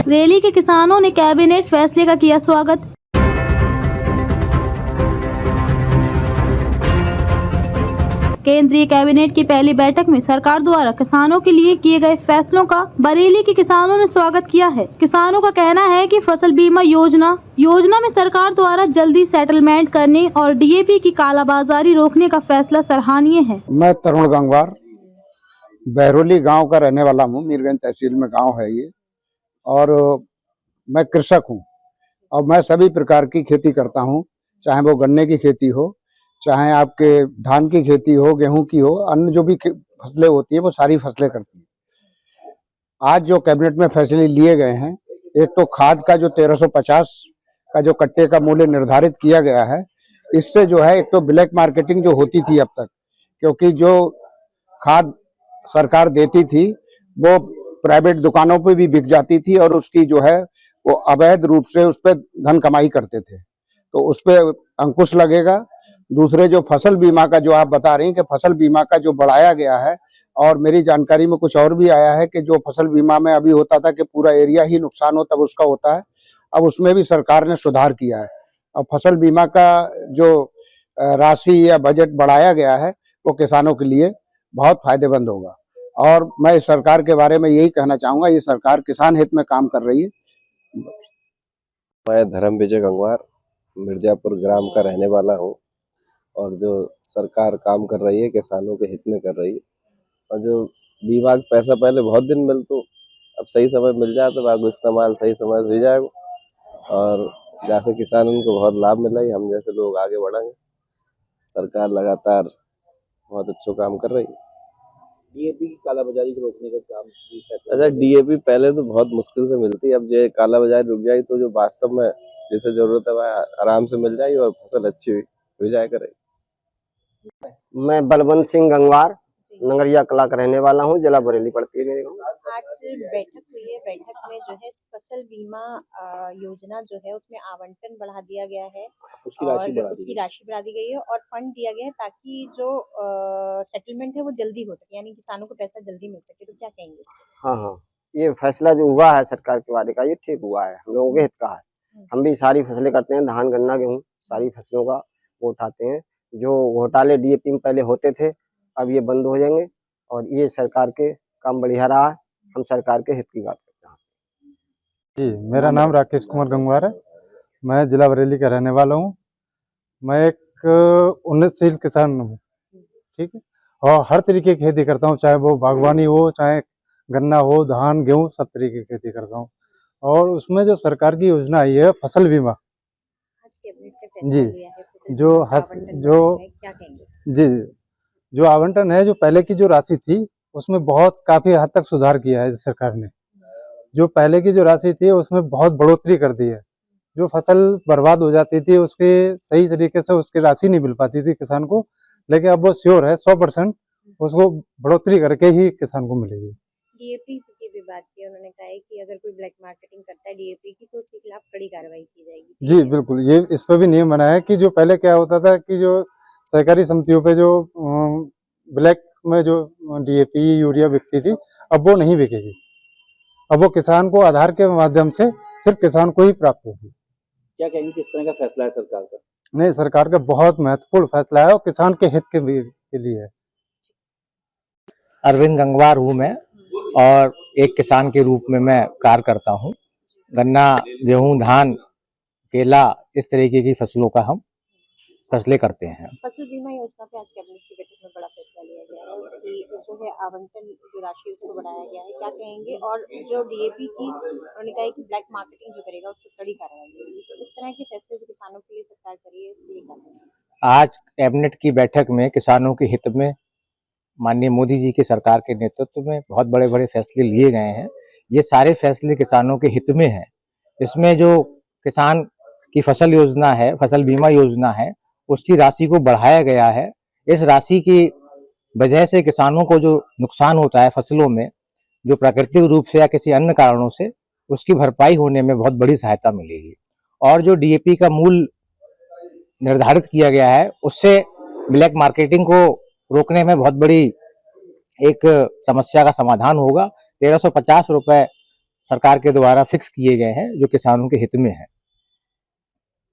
Rally के किसानों ने कैबिनेट फैसले का किया स्वागत। केंद्रीय कैबिनेट की पहली बैठक में सरकार द्वारा किसानों के लिए किए गए फैसलों का बरेली के किसानों ने स्वागत किया है। किसानों का कहना है कि फसल बीमा योजना में सरकार द्वारा जल्दी सेटलमेंट करने और डीएपी की कालाबाजारी रोकने का फैसला सराहनीय है। मैं तरुण गंगवार बहरोली गांव का रहने वाला हूँ। मीरगंज तहसील में गांव है ये, और मैं कृषक हूँ और मैं सभी प्रकार की खेती करता हूँ, चाहे वो गन्ने की खेती हो, चाहे आपके धान की खेती हो, गेहूं की हो, अन्य जो भी फसलें होती है वो सारी फसलें करती है। आज जो कैबिनेट में फैसले लिए गए हैं, एक तो खाद का जो 1350 का जो कट्टे का मूल्य निर्धारित किया गया है, इससे जो है एक तो ब्लैक मार्केटिंग जो होती थी अब तक, क्योंकि जो खाद सरकार देती थी वो प्राइवेट दुकानों पे भी बिक जाती थी और उसकी जो है वो अवैध रूप से उस पर धन कमाई करते थे, तो उस पर अंकुश लगेगा। दूसरे जो फसल बीमा का जो आप बता रही हैं कि फसल बीमा का जो बढ़ाया गया है, और मेरी जानकारी में कुछ और भी आया है कि जो फसल बीमा में अभी होता था कि पूरा एरिया ही नुकसान हो तब उसका होता है, अब उसमें भी सरकार ने सुधार किया है और फसल बीमा का जो राशि या बजट बढ़ाया गया है वो किसानों के लिए बहुत फायदेमंद होगा। और मैं इस सरकार के बारे में यही कहना चाहूंगा, ये सरकार किसान हित में काम कर रही है। मैं धर्म विजय गंगवार मिर्जापुर ग्राम का रहने वाला हूँ, और जो सरकार काम कर रही है किसानों के हित में कर रही है, और जो बीमा का पैसा पहले बहुत दिन मिलता, अब सही समय मिल जाए तो आपको इस्तेमाल सही समय से हो जाएगा, और जैसे किसानों को बहुत लाभ मिला है, हम जैसे लोग आगे बढ़ेंगे। सरकार लगातार बहुत अच्छा काम कर रही है। डीएपी की कालाबाजारी को रोकने का काम। अच्छा, डीएपी पहले तो बहुत मुश्किल से मिलती, अब जो कालाबाजारी रुक जाए तो जो वास्तव में जैसे जरूरत है वह आराम से मिल जाएगी और फसल अच्छी हो जाए करेगी। मैं बलवंत सिंह गंगवार नगरिया कला का रहने वाला हूँ, जिला बरेली पड़ती है मेरे गाँव। आज बैठक हुई है, बैठक में जो है फसल बीमा योजना जो है उसमें आवंटन बढ़ा दिया गया है, उसकी राशि बढ़ा दी गई है और फंड दिया गया है ताकि जो सेटलमेंट है वो जल्दी हो सके, यानी किसानों को पैसा जल्दी मिल सके। तो क्या कहेंगे? हाँ, ये फैसला जो हुआ है सरकार के वादे का, ये ठीक हुआ है, हम लोगों के हित का है। हम भी सारी फसलें करते हैं, धान गन्ना गेहूँ सारी फसलों का वो उठाते हैं। जो घोटाले डीएपी में पहले होते थे अब ये बंद हो जाएंगे, और ये सरकार के काम बढ़िया रहा है। हम सरकार के हित की बात करते हैं। जी, मेरा नाम राकेश कुमार गंगवार है, मैं जिला बरेली का रहने वाला हूँ। मैं एक उन्नतशील किसान हूँ, ठीक है, और हर तरीके की खेती करता हूँ, चाहे वो बागवानी हो, चाहे गन्ना हो, धान गेहूँ, सब तरीके की खेती करता हूँ। और उसमें जो सरकार की योजना आई है फसल बीमा, जी, जो आवंटन है, जो पहले की जो राशि थी उसमें बहुत काफी हद तक सुधार किया है सरकार ने। जो पहले की जो राशि थी उसमें बहुत बढ़ोतरी कर दी है। जो फसल बर्बाद हो जाती थी उसके सही तरीके से उसकी राशि नहीं मिल पाती थी किसान को, लेकिन अब वो श्योर है 100% उसको बढ़ोतरी करके ही किसान को मिलेगी। डीएपी की भी बात की, उन्होंने कहा है कि अगर कोई ब्लैक मार्केटिंग करता है डीएपी की तो उसके खिलाफ कड़ी कार्रवाई की जाएगी। जी बिल्कुल, ये इस पर भी नियम बना है कि जो पहले क्या होता था कि जो सहकारी समितियों पे जो ब्लैक में जो डीएपी यूरिया बिकती थी, अब वो नहीं बिकेगी। अब वो किसान को आधार के माध्यम से सिर्फ किसान को ही प्राप्त होगी। क्या कहेंगे, किस तरह का फैसला है सरकार का? नहीं, सरकार का बहुत महत्वपूर्ण फैसला है और किसान के हित के लिए है। अरविंद गंगवार हूँ मैं, और एक किसान के रूप में मैं कार्य करता हूँ। गन्ना गेहूँ धान केला इस तरीके की फसलों का हम फसलें करते हैं। फसल बीमा योजना पे आज कैबिनेट की बैठक में बड़ा फैसला लिया गया है, उसकी जो है आवंटन जो राशि उसको बढ़ाया गया है, क्या कहेंगे? और जो डीएपी की उन्होंने कहा है कि ब्लैक मार्केटिंग जो करेगा उस पर कड़ी कार्रवाई होगी, तो इस तरह के फैसले जो किसानों के लिए सरकार करी है, इसके लिए क्या कहेंगे? आज कैबिनेट की बैठक में किसानों के हित में माननीय मोदी जी की सरकार के नेतृत्व में बहुत बड़े बड़े फैसले लिए गए हैं। ये सारे फैसले किसानों के हित में हैं। इसमें जो किसान की फसल योजना है, फसल बीमा योजना है, उसकी राशि को बढ़ाया गया है। इस राशि की वजह से किसानों को जो नुकसान होता है फसलों में, जो प्राकृतिक रूप से या किसी अन्य कारणों से, उसकी भरपाई होने में बहुत बड़ी सहायता मिलेगी। और जो डीएपी का मूल्य निर्धारित किया गया है उससे ब्लैक मार्केटिंग को रोकने में बहुत बड़ी एक समस्या का समाधान होगा। 1350 रुपए सरकार के द्वारा फिक्स किए गए हैं जो किसानों के हित में है।